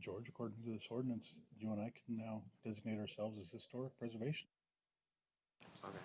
George, according to this ordinance, you and I can now designate ourselves as historic preservation. Okay.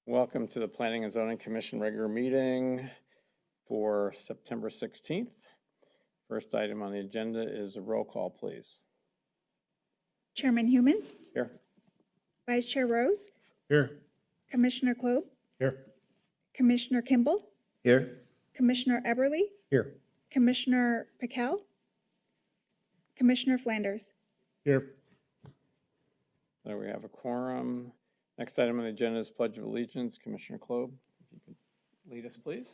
Welcome to the Planning and Zoning Commission regular meeting for September 16th. First item on the agenda is a roll call, please. Chairman Human, Here. Vice Chair Rose, Here. Commissioner Klob, Here. Commissioner Kimball, Here. Commissioner Eberly, Here. Commissioner Piquel, Commissioner Flanders. Here. There we have a quorum. Next item on the agenda is Pledge of Allegiance. Commissioner Klob, if you could lead us, please.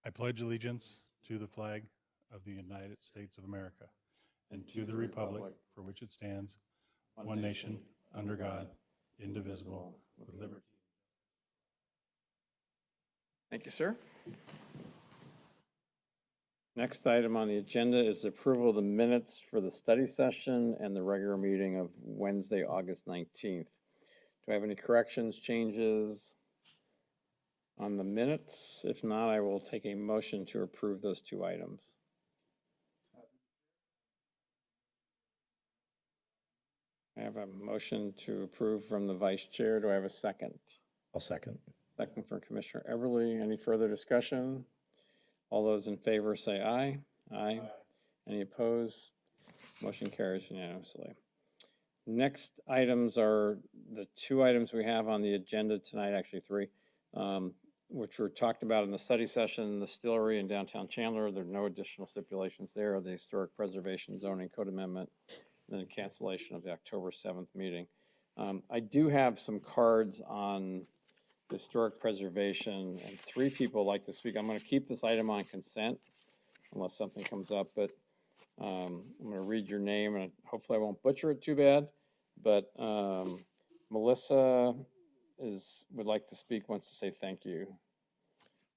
I pledge allegiance to the flag of the United States of America and to the republic for which it stands, one nation, under God, indivisible, with liberty. Thank you, sir. Next item on the agenda is the approval of the minutes for the study session and the regular meeting of Wednesday, August 19th. Do I have any corrections, changes on the minutes? If not, I will take a motion to approve those two items. I have a motion to approve from the vice chair. Do I have a second? I'll second. Second from Commissioner Eberly. Any further discussion? All those in favor say aye. Aye. Any opposed? Motion carries unanimously. Next items are the two items we have on the agenda tonight, actually three, which were talked about in the study session, the distillery in downtown Chandler. There are no additional stipulations there. The Historic Preservation Zoning Code Amendment, and then cancellation of the October 7th meeting. I do have some cards on historic preservation, and three people like to speak. I'm going to keep this item on consent unless something comes up, but I'm going to read your name, and hopefully I won't butcher it too bad, but Melissa would like to speak, wants to say thank you.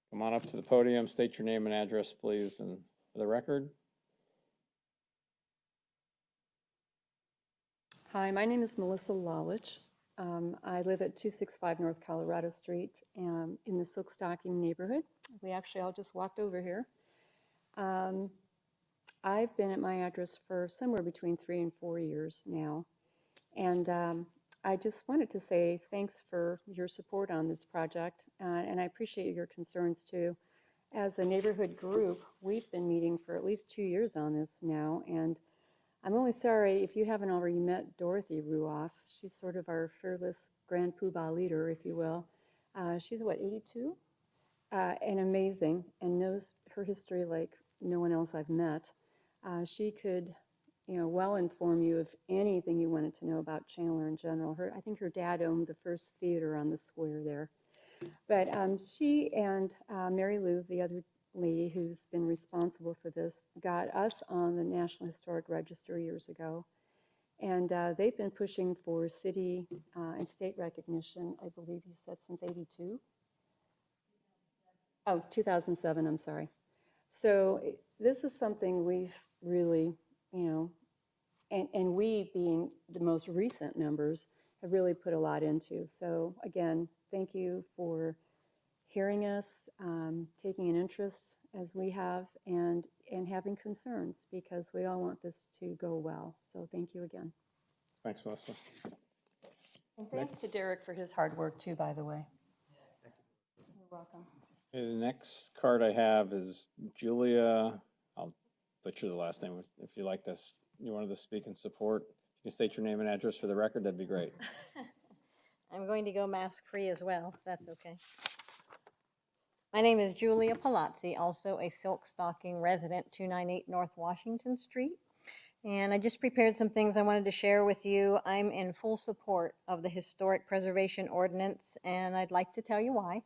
Come on up to the podium, state your name and address, please, and for the record. Hi, my name is Melissa Lalich. I live at 265 North Colorado Street in the Silkstocking neighborhood. We actually all just walked over here. I've been at my address for somewhere between 3 and 4 years now. And I just wanted to say thanks for your support on this project. And I appreciate your concerns too. As a neighborhood group, we've been meeting for at least 2 years on this now. And I'm only sorry if you haven't already met Dorothy Ruoff. She's sort of our fearless grand poobah leader, if you will. She's what, 82? And amazing, and knows her history like no one else I've met. She could, well inform you of anything you wanted to know about Chandler in general. I think her dad owned the first theater on the square there. But she and Mary Lou, the other lady who's been responsible for this, got us on the National Historic Register years ago. And they've been pushing for city and state recognition, I believe you said since 82? Oh, 2007, I'm sorry. So this is something we've really, and we being the most recent members have really put a lot into. So again, thank you for hearing us, taking an interest as we have, and having concerns, because we all want this to go well. So thank you again. Thanks, Melissa. And thanks to Derek for his hard work too, by the way. You're welcome. Okay, the next card I have is Julia. I'll butcher the last name. If you like this, you wanted to speak in support, you can state your name and address for the record, that'd be great. I'm going to go mask-free as well, if that's okay. My name is Julia Palazzi, also a Silkstocking resident, 298 North Washington Street. And I just prepared some things I wanted to share with you. I'm in full support of the Historic Preservation Ordinance, and I'd like to tell you why.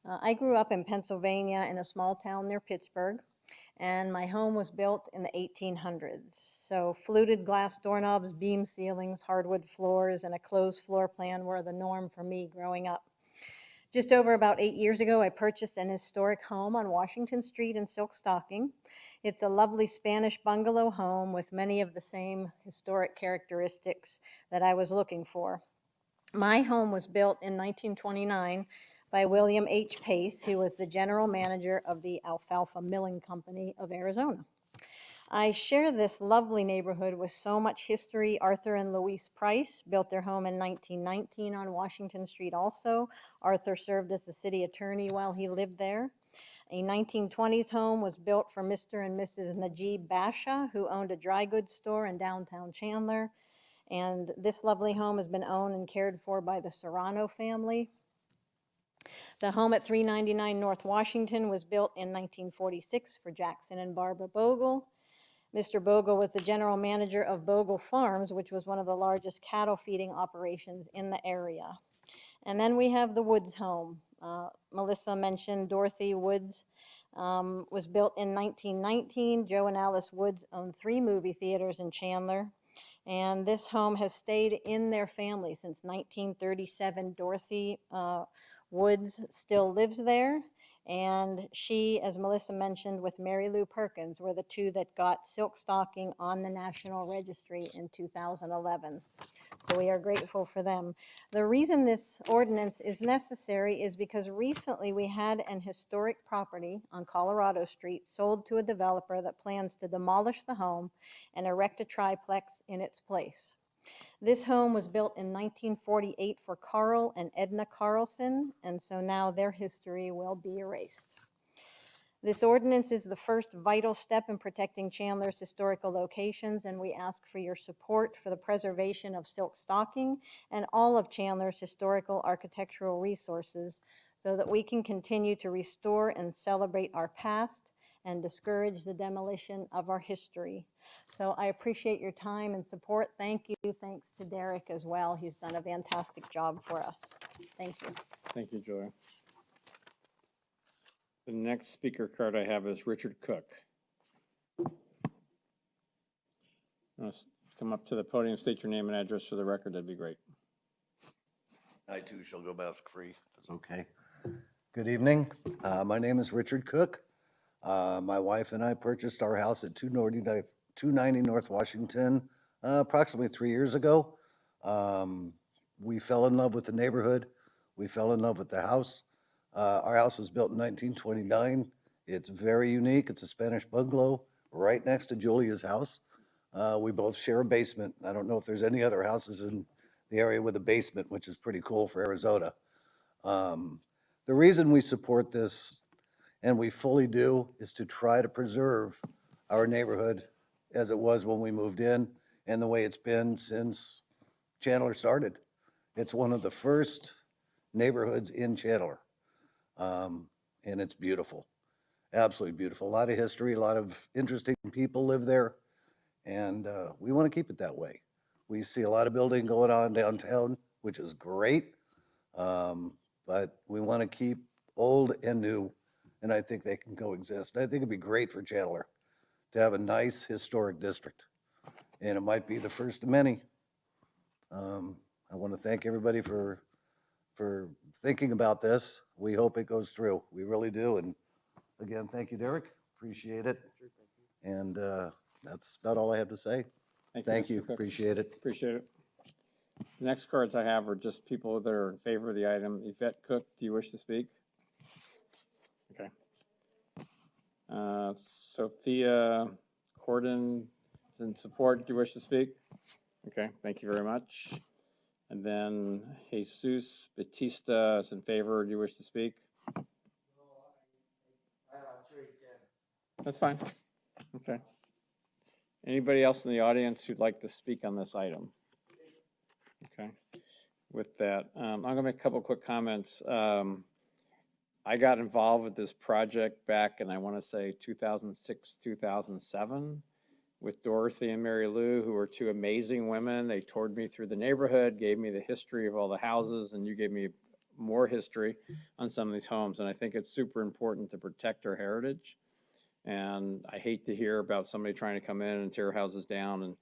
I grew up in Pennsylvania in a small town near Pittsburgh, and my home was built in the 1800s. So fluted glass doorknobs, beam ceilings, hardwood floors, and a closed floor plan were the norm for me growing up. Just over about 8 years ago, I purchased an historic home on Washington Street in Silkstocking. It's a lovely Spanish bungalow home with many of the same historic characteristics that I was looking for. My home was built in 1929 by William H. Pace, who was the general manager of the Alfalfa Milling Company of Arizona. I share this lovely neighborhood with so much history. Arthur and Louise Price built their home in 1919 on Washington Street also. Arthur served as the city attorney while he lived there. A 1920s home was built for Mr. and Mrs. Najib Basha, who owned a dry goods store in downtown Chandler. And this lovely home has been owned and cared for by the Serrano family. The home at 399 North Washington was built in 1946 for Jackson and Barbara Bogle. Mr. Bogle was the general manager of Bogle Farms, which was one of the largest cattle feeding operations in the area. And then we have the Woods home. Melissa mentioned Dorothy Woods was built in 1919. Joe and Alice Woods owned 3 movie theaters in Chandler. And this home has stayed in their family since 1937. Dorothy Woods still lives there. And she, as Melissa mentioned, with Mary Lou Perkins, were the 2 that got silk stocking on the National Registry in 2011. So we are grateful for them. The reason this ordinance is necessary is because recently we had an historic property on Colorado Street sold to a developer that plans to demolish the home and erect a triplex in its place. This home was built in 1948 for Carl and Edna Carlson, and so now their history will be erased. This ordinance is the first vital step in protecting Chandler's historical locations, and we ask for your support for the preservation of silk stocking and all of Chandler's historical architectural resources so that we can continue to restore and celebrate our past and discourage the demolition of our history. So I appreciate your time and support. Thank you. Thanks to Derek as well. He's done a fantastic job for us. Thank you. Thank you, Joy. The next speaker card I have is Richard Cook. Come up to the podium, state your name and address for the record, that'd be great. I too shall go mask free, if it's okay. Good evening. My name is Richard Cook. My wife and I purchased our house at 290 North Washington approximately 3 years ago. We fell in love with the neighborhood. We fell in love with the house. Our house was built in 1929. It's very unique. It's a Spanish bungalow right next to Julia's house. We both share a basement. I don't know if there's any other houses in the area with a basement, which is pretty cool for Arizona. The reason we support this, and we fully do, is to try to preserve our neighborhood as it was when we moved in and the way it's been since Chandler started. It's one of the first neighborhoods in Chandler. And it's beautiful, absolutely beautiful. A lot of history, a lot of interesting people live there, and we want to keep it that way. We see a lot of building going on downtown, which is great, but we want to keep old and new, and I think they can coexist. I think it'd be great for Chandler to have a nice historic district, and it might be the first of many. I want to thank everybody for thinking about this. We hope it goes through. We really do. And again, thank you, Derek. Appreciate it. And that's about all I have to say. Thank you. Mr. Cook. Appreciate it. Appreciate it. The next cards I have are just people that are in favor of the item. Yvette Cook, do you wish to speak? Okay. Sophia Corden is in support. Do you wish to speak? Okay, thank you very much. And then Jesus Batista is in favor. Do you wish to speak? That's fine. Okay. Anybody else in the audience who'd like to speak on this item? Okay. With that, I'm going to make a couple quick comments. I got involved with this project back in, I want to say, 2006, 2007. With Dorothy and Mary Lou, who were 2 amazing women. They toured me through the neighborhood, gave me the history of all the houses, and you gave me more history on some of these homes. And I think it's super important to protect our heritage. And I hate to hear about somebody trying to come in and tear houses down.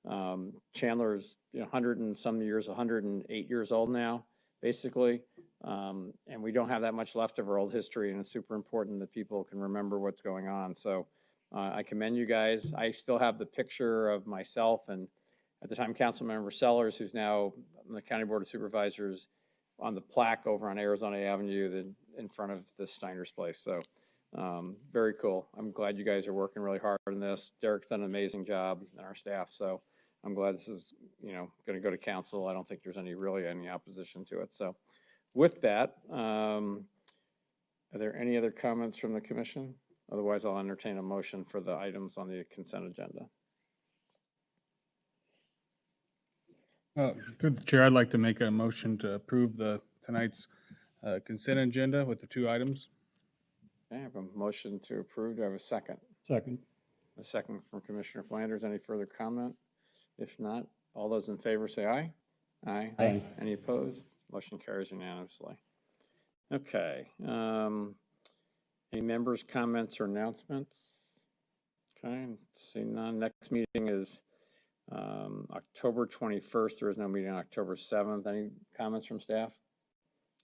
And Chandler's 100 and some years, 108 years old now, basically. And we don't have that much left of our old history, and it's super important that people can remember what's going on. So I commend you guys. I still have the picture of myself and at the time Councilmember Sellers, who's now on the County Board of Supervisors, on the plaque over on Arizona Avenue in front of the Steiner's place. So Very cool. I'm glad you guys are working really hard on this. Derek's done an amazing job and our staff, so I'm glad this is, going to go to council. I don't think there's really any opposition to it. So with that, are there any other comments from the commission? Otherwise, I'll entertain a motion for the items on the consent agenda. Through the chair, I'd like to make a motion to approve tonight's consent agenda with the 2 items. Okay, I have a motion to approve. Do I have a second? Second. A second from Commissioner Flanders. Any further comment? If not, all those in favor say aye. Aye. Aye. Any opposed? Motion carries unanimously. Okay. Any members' comments or announcements? Okay, seeing none. Next meeting is October 21st. There is no meeting on October 7th. Any comments from staff?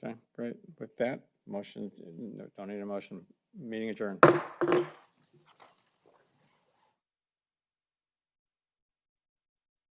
Okay, great. With that, motion, don't need a motion. Meeting adjourned.